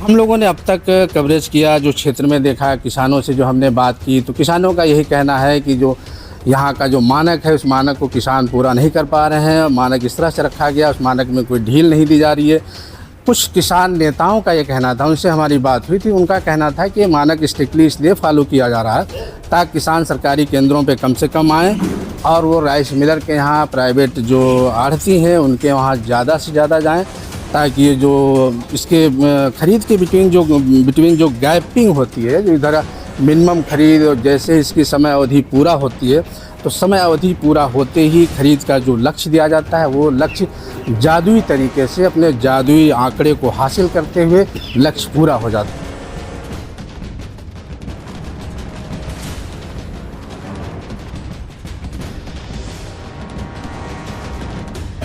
हम लोगों ने अब तक कवरेज किया, जो क्षेत्र में देखा, किसानों से जो हमने बात की, तो किसानों का यही कहना है कि जो यहाँ का जो मानक है उस मानक को किसान पूरा नहीं कर पा रहे हैं। मानक इस तरह से रखा गया, उस मानक में कोई ढील नहीं दी जा रही है। कुछ किसान नेताओं का ये कहना था, उनसे हमारी बात हुई थी, उनका कहना था कि मानक स्ट्रिक्टली इसलिए फॉलो किया जा रहा है ताकि किसान सरकारी केंद्रों पे कम से कम आएँ और वो राइस मिलर के यहाँ, प्राइवेट जो आढ़ती हैं उनके वहाँ ज़्यादा से ज़्यादा जाएँ, ताकि ये जो इसके ख़रीद के बिटवीन जो गैपिंग होती है, जो इधर मिनिमम ख़रीद और जैसे इसकी समय अवधि पूरा होती है तो समय अवधि पूरा होते ही खरीद का जो लक्ष्य दिया जाता है वो लक्ष्य जादुई तरीके से अपने जादुई आंकड़े को हासिल करते हुए लक्ष्य पूरा हो जाता है।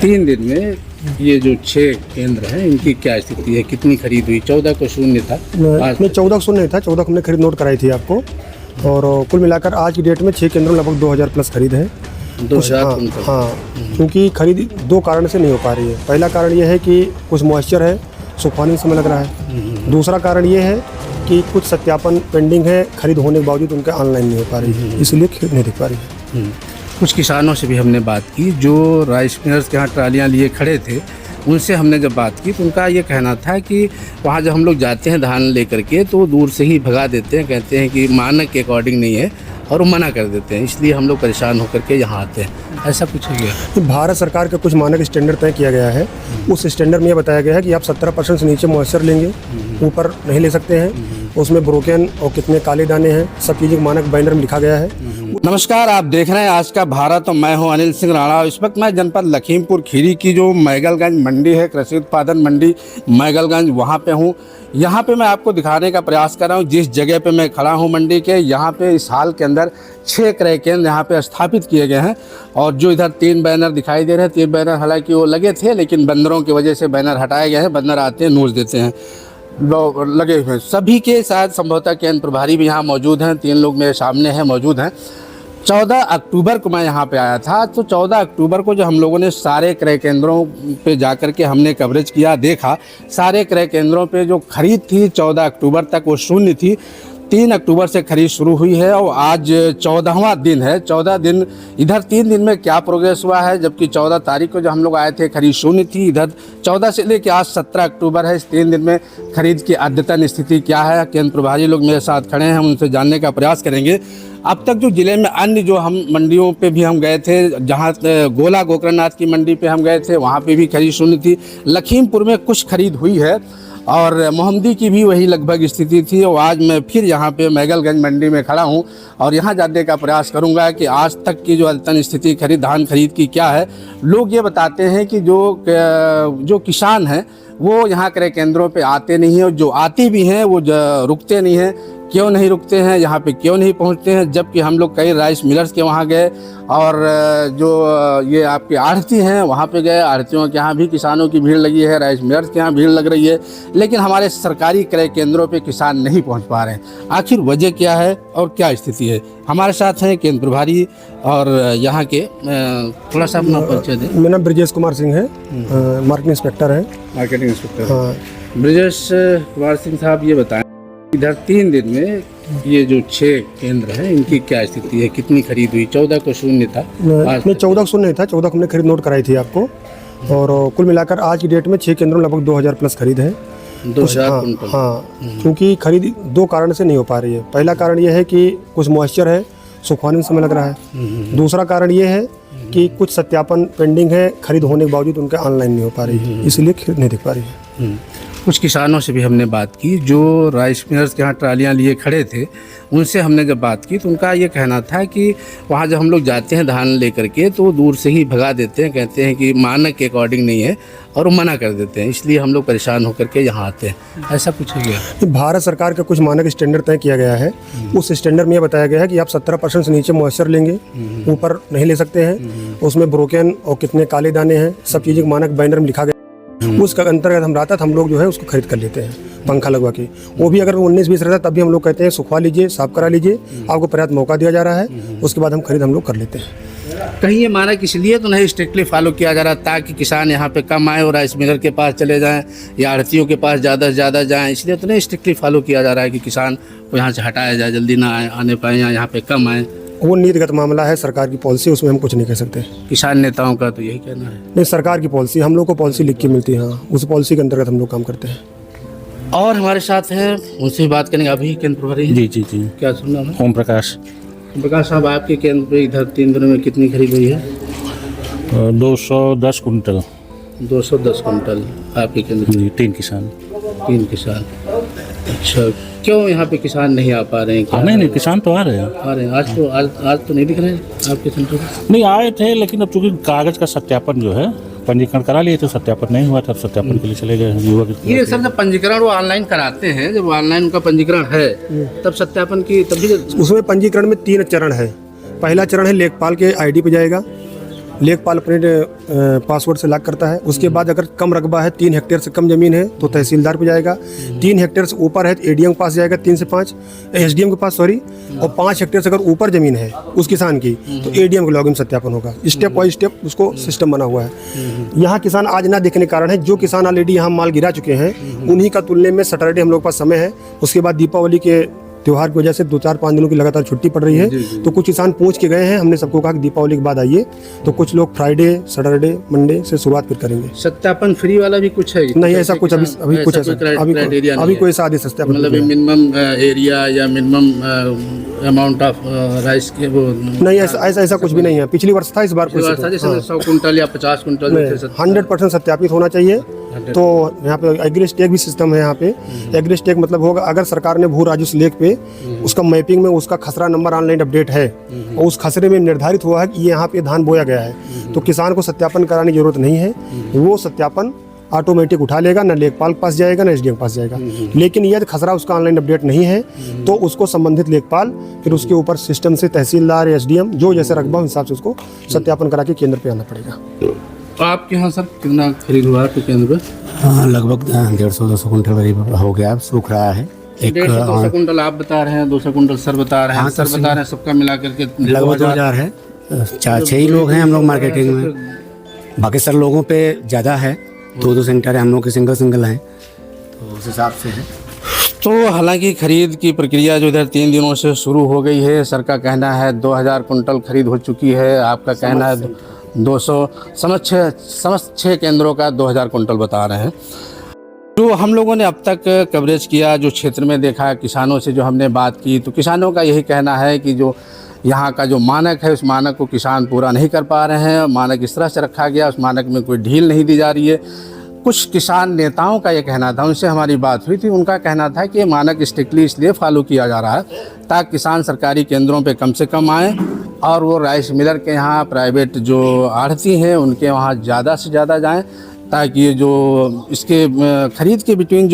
3 दिन में ये जो 6 केंद्र हैं इनकी क्या स्थिति है, कितनी खरीद हुई? 14 को शून्य था, नहीं 14 को नहीं था, 14 को हमने खरीद नोट कराई थी आपको, और कुल मिलाकर आज की डेट में 6 केंद्रों में लगभग 2000 प्लस खरीद है। 2000। हाँ, क्योंकि खरीद 2 कारण से नहीं हो पा रही है। पहला कारण ये है कि कुछ मॉइस्चर है, सुखाने में समय लग रहा है। दूसरा कारण ये है कि कुछ सत्यापन पेंडिंग है, खरीद होने के बावजूद उनके ऑनलाइन नहीं हो पा रही है, इसलिए खरीद नहीं दिख पा रही है। कुछ किसानों से भी हमने बात की, जो राइस मिलर्स के यहाँ ट्रालियाँ लिए खड़े थे, उनसे हमने जब बात की तो उनका ये कहना था कि वहाँ जब हम लोग जाते हैं धान लेकर के तो दूर से ही भगा देते हैं, कहते हैं कि मानक के अकॉर्डिंग नहीं है और वो मना कर देते हैं, इसलिए हम लोग परेशान होकर के यहाँ आते हैं। ऐसा कुछ है क्या? भारत सरकार का कुछ मानक स्टैंडर्ड तय किया गया है, उस स्टैंडर्ड में ये बताया गया है कि आप 17% से नीचे मॉइस्चर लेंगे, ऊपर नहीं ले सकते हैं। उसमें ब्रोकन और कितने काले दाने हैं, सब चीज़ें मानक बाइंडर में लिखा गया है। नमस्कार, आप देख रहे हैं आज का भारत और मैं हूं अनिल सिंह राणा। इस वक्त मैं जनपद लखीमपुर खीरी की जो मैगलगंज मंडी है, कृषि उत्पादन मंडी मैगलगंज, वहां पे हूं। यहां पे मैं आपको दिखाने का प्रयास कर रहा हूं जिस जगह पे मैं खड़ा हूं मंडी के, यहां पे इस हाल के अंदर 6 क्रय केंद्र यहाँ पे स्थापित किए गए हैं। और जो इधर 3 बैनर दिखाई दे रहे हैं, 3 बैनर हालांकि वो लगे थे लेकिन बंदरों की वजह से बैनर हटाए गए हैं। बंदर आते हैं, नोच देते हैं, लगे हुए हैं सभी के साथ। संभवतः केंद्र प्रभारी भी यहाँ मौजूद हैं, 3 लोग मेरे सामने हैं, मौजूद हैं। 14 अक्टूबर को मैं यहाँ पे आया था, तो 14 अक्टूबर को जो हम लोगों ने सारे क्रय केंद्रों पे जाकर के हमने कवरेज किया, देखा सारे क्रय केंद्रों पे जो खरीद थी 14 अक्टूबर तक वो शून्य थी। 3 अक्टूबर से खरीद शुरू हुई है और आज 14वां दिन है। 14 दिन, इधर 3 दिन में क्या प्रोग्रेस हुआ है, जबकि 14 तारीख को जो हम लोग आए थे खरीद शून्य थी। इधर 14 से लेकर आज 17 अक्टूबर है, इस 3 दिन में खरीद की अद्यतन स्थिति क्या है। केंद्र प्रभारी लोग मेरे साथ खड़े हैं, हम उनसे जानने का प्रयास करेंगे। अब तक जो जिले में अन्य जो हम मंडियों पे भी हम गए थे, जहाँ गोला गोकर्णनाथ की मंडी पे हम गए थे, वहाँ पे भी खरीद शून्य थी। लखीमपुर में कुछ खरीद हुई है और मोहम्मदी की भी वही लगभग स्थिति थी। और आज मैं फिर यहाँ पे मैगलगंज मंडी में खड़ा हूँ और यहाँ जानने का प्रयास करूँगा कि आज तक की जो अद्यतन स्थिति धान खरीद की क्या है। लोग ये बताते हैं कि जो किसान हैं वो यहाँ क्रय केंद्रों पे आते नहीं हैं, और जो आते भी हैं वो रुकते नहीं हैं। क्यों नहीं रुकते हैं, यहाँ पे क्यों नहीं पहुँचते हैं, जबकि हम लोग कई राइस मिलर्स के वहाँ गए और जो ये आपके आढ़ती हैं वहाँ पे गए। आढ़तियों के यहाँ भी किसानों की भीड़ लगी है, राइस मिलर्स के यहाँ भीड़ लग रही है, लेकिन हमारे सरकारी क्रय केंद्रों पे किसान नहीं पहुँच पा रहे हैं। आखिर वजह क्या है और क्या स्थिति है? हमारे साथ हैं केंद्र प्रभारी और यहाँ के, थोड़ा सा अपना परिचय दें। मेरा नाम ब्रजेश कुमार सिंह है, मार्केटिंग इंस्पेक्टर है। मार्केटिंग इंस्पेक्टर, हाँ। ब्रजेश कुमार सिंह साहब, ये बताएं इधर 3 दिन में ये जो 6 केंद्र हैं इनकी क्या स्थिति है, कितनी खरीद हुई? 14 को शून्य था, नहीं 14 को शून्य नहीं था, 14 को हमने खरीद नोट कराई थी आपको, और कुल मिलाकर आज की डेट में 6 केंद्रों में लगभग 2000 प्लस खरीद है। 2000। हाँ, क्योंकि खरीद 2 कारण से नहीं हो पा रही है। पहला कारण ये है कि कुछ मॉइस्चर है, सुखाने में समय लग रहा है। दूसरा कारण ये है कि कुछ सत्यापन पेंडिंग है, खरीद होने के बावजूद उनके ऑनलाइन नहीं हो पा रही है, इसलिए खरीद नहीं दिख पा रही है। कुछ किसानों से भी हमने बात की, जो राइस मिलर्स के यहाँ ट्रालियाँ लिए खड़े थे, उनसे हमने जब बात की तो उनका ये कहना था कि वहाँ जब हम लोग जाते हैं धान लेकर के तो दूर से ही भगा देते हैं, कहते हैं कि मानक के अकॉर्डिंग नहीं है और वो मना कर देते हैं, इसलिए हम लोग परेशान होकर के यहाँ आते हैं। ऐसा कुछ है क्या? भारत सरकार का कुछ मानक स्टैंडर्ड तय किया गया है, उस स्टैंडर्ड में ये बताया गया है कि आप 17% से नीचे मॉइस्चर लेंगे, ऊपर नहीं ले सकते हैं। उसमें ब्रोकन और कितने काले दाने हैं, सब चीज़ें मानक बाइंडर में लिखा गया। उसका अंतर्गत हम रहता हम लोग जो है उसको खरीद कर लेते हैं, पंखा लगवा के। वो भी अगर 19-20 रहता तब भी हम लोग कहते हैं सुखवा लीजिए, साफ करा लीजिए, आपको पर्याप्त मौका दिया जा रहा है, उसके बाद हम लोग कर लेते हैं। कहीं ये मानक इसलिए तो नहीं स्ट्रिक्टली फॉलो किया जा रहा ताकि किसान यहाँ पे कम आए और राइस मिलर के पास चले जाएं या आड़तियों के पास ज़्यादा से ज़्यादा जाएं, इसलिए तो नहीं स्ट्रिक्टली फॉलो किया जा रहा है कि किसान को यहाँ से हटाया जाए, जल्दी ना आने पाए या यहाँ पे कम आए। वो नीतिगत मामला है, सरकार की पॉलिसी, उसमें हम कुछ नहीं कह सकते। किसान नेताओं का तो यही कहना है। नहीं, सरकार की पॉलिसी, हम लोग को पॉलिसी लिख के मिलती है, हाँ, उस पॉलिसी के अंतर्गत हम लोग काम करते हैं। और हमारे साथ हैं, उनसे भी बात करेंगे। अभी केंद्र प्रभारी हैं। जी जी जी। क्या सुनना है? ओम प्रकाश। प्रकाश साहब, आपके केंद्र पे इधर 3 दिनों में कितनी खरीद हुई है? 210 कुंटल। 210 कुंटल आपके केंद्र जी, 3 किसान। 3 किसान। अच्छा, क्यों यहाँ पे किसान नहीं आ पा रहे हैं? क्या नहीं, किसान तो आ रहे हैं। आ रहे हैं। आज तो नहीं दिख रहे हैं आपके सेंटर पे? नहीं, आए थे, लेकिन अब चूंकि कागज का सत्यापन जो है, पंजीकरण करा लिए थे, सत्यापन नहीं हुआ था, सत्यापन के लिए चले गए युवक। ये सर, जब पंजीकरण वो ऑनलाइन कराते हैं, जब ऑनलाइन उनका पंजीकरण है तब सत्यापन की तभी उसमें पंजीकरण में 3 चरण है। पहला चरण है लेखपाल के आईडी पे जाएगा, लेखपाल अपने पासवर्ड से लॉक करता है। उसके बाद अगर कम रकबा है, 3 हेक्टेयर से कम जमीन है तो तहसीलदार पे जाएगा। 3 हेक्टेयर से ऊपर है तो एडीएम के पास जाएगा, 3 से 5 एसडीएम के पास, सॉरी। और 5 हेक्टेयर से अगर ऊपर जमीन है उस किसान की तो एडीएम का लॉगिन सत्यापन होगा। स्टेप बाय स्टेप उसको सिस्टम बना हुआ है। यहाँ किसान आज ना देखने के कारण है, जो किसान ऑलरेडी यहाँ माल गिरा चुके हैं उन्हीं का तुलने में सैटरडे हम लोग के पास समय है। उसके बाद दीपावली के त्योहार की वजह से 2-4-5 दिनों की लगातार छुट्टी पड़ रही है। तो कुछ किसान पूछ के गए हैं, हमने सबको कहा कि दीपावली के बाद आइए। तो कुछ लोग फ्राइडे, सैटरडे, मंडे से शुरुआत फिर करेंगे। सत्यापन फ्री वाला भी कुछ है? नहीं, ऐसा कुछ अभी कुछ ऐसा अभी कोई ऐसा आदेश सत्यापन मतलब मिनिमम एरिया या मिनिमम अमाउंट ऑफ राइस के वो नहीं, ऐसा कुछ भी नहीं है। पिछली वर्ष था, इस बार कुछ 100 कुंटल या 50 कुंटल 100% सत्यापित होना चाहिए। तो यहाँ पे एग्रीस्टेक भी सिस्टम है। यहाँ पे एग्रीस्टेक मतलब होगा, अगर सरकार ने भू राजस्व लेख पे उसका मैपिंग में उसका खसरा नंबर ऑनलाइन अपडेट है और उस खसरे में निर्धारित हुआ है कि ये यहाँ पे धान बोया गया है, तो किसान को सत्यापन कराने की जरूरत नहीं है। वो सत्यापन ऑटोमेटिक उठा लेगा, ना लेखपाल के पास जाएगा ना एसडीएम के पास जाएगा। लेकिन यदि खसरा उसका ऑनलाइन अपडेट नहीं है तो उसको संबंधित लेखपाल फिर उसके ऊपर सिस्टम से तहसीलदार, एसडीएम, जो जैसे रकबा हिसाब से उसको सत्यापन करा के केंद्र पे आना पड़ेगा। आपके यहाँ सर कितना खरीद हुआ है केंद्र पे? हाँ, लगभग 150-200 कुंटल करीब हो गया, सूख रहा है। 150-200 कुंटल आप बता रहे हैं, 200 कुंटल सर बता रहे हैं। हाँ, सर बता रहे हैं, सबका मिला करके लगभग 2000 है। 4-6 ही लोग हैं हम लोग मार्केटिंग में, बाकी सर लोगों पे ज़्यादा है। 2-2 सेंटर है, हम लोग के सिंगल हैं, तो उस हिसाब से है। तो हालांकि खरीद की प्रक्रिया जो इधर 3 दिनों से शुरू हो गई है, सर का कहना है 2000 कुंटल खरीद हो चुकी है, आपका कहना है 200, समस्त 6 केंद्रों का 2000 कुंटल बता रहे हैं। जो हम लोगों ने अब तक कवरेज किया, जो क्षेत्र में देखा, किसानों से जो हमने बात की, तो किसानों का यही कहना है कि जो यहाँ का जो मानक है उस मानक को किसान पूरा नहीं कर पा रहे हैं। मानक इस तरह से रखा गया, उस मानक में कोई ढील नहीं दी जा रही है। कुछ किसान नेताओं का ये कहना था, उनसे हमारी बात हुई थी, उनका कहना था कि ये मानक स्ट्रिक्टली इसलिए फॉलो किया जा रहा है ताकि किसान सरकारी केंद्रों पे कम से कम आएँ और वो राइस मिलर के यहाँ, प्राइवेट जो आढ़ती हैं उनके वहाँ ज़्यादा से ज़्यादा जाएं, ताकि ये जो इसके खरीद के बिटवीन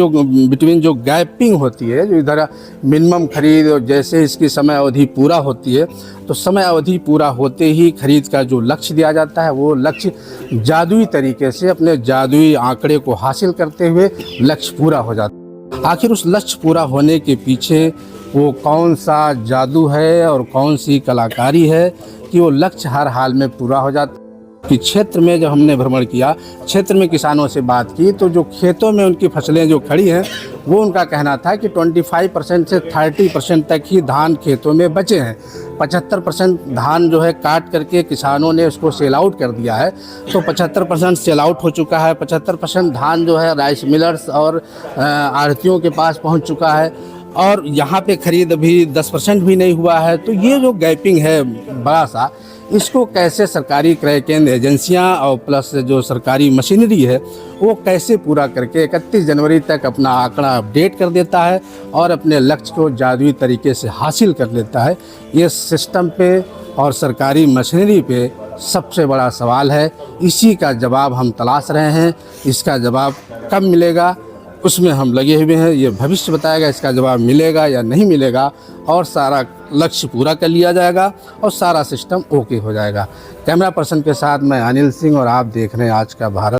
जो गैपिंग होती है, जो इधर मिनिमम खरीद और जैसे इसकी समय अवधि पूरा होती है, तो समय अवधि पूरा होते ही खरीद का जो लक्ष्य दिया जाता है वो लक्ष्य जादुई तरीके से अपने जादुई आंकड़े को हासिल करते हुए लक्ष्य पूरा हो जाता है। आखिर उस लक्ष्य पूरा होने के पीछे वो कौन सा जादू है और कौन सी कलाकारी है कि वो लक्ष्य हर हाल में पूरा हो जाता है। कि क्षेत्र में जब हमने भ्रमण किया, क्षेत्र में किसानों से बात की, तो जो खेतों में उनकी फसलें जो खड़ी हैं वो उनका कहना था कि 25% से 30% तक ही धान खेतों में बचे हैं। 75% धान जो है काट करके किसानों ने उसको सेल आउट कर दिया है, तो 75% सेल आउट हो चुका है। 75% धान जो है राइस मिलर्स और आढ़तियों के पास पहुंच चुका है और यहाँ पे खरीद अभी 10% भी नहीं हुआ है। तो ये जो गैपिंग है बड़ा सा, इसको कैसे सरकारी क्रय केंद्र एजेंसियां और प्लस जो सरकारी मशीनरी है वो कैसे पूरा करके 31 जनवरी तक अपना आंकड़ा अपडेट कर देता है और अपने लक्ष्य को जादुई तरीके से हासिल कर लेता है, ये सिस्टम पे और सरकारी मशीनरी पे सबसे बड़ा सवाल है। इसी का जवाब हम तलाश रहे हैं। इसका जवाब कब मिलेगा उसमें हम लगे हुए हैं। ये भविष्य बताएगा इसका जवाब मिलेगा या नहीं मिलेगा, और सारा लक्ष्य पूरा कर लिया जाएगा और सारा सिस्टम ओके हो जाएगा। कैमरा पर्सन के साथ मैं अनिल सिंह और आप देख रहे हैं आज का भारत।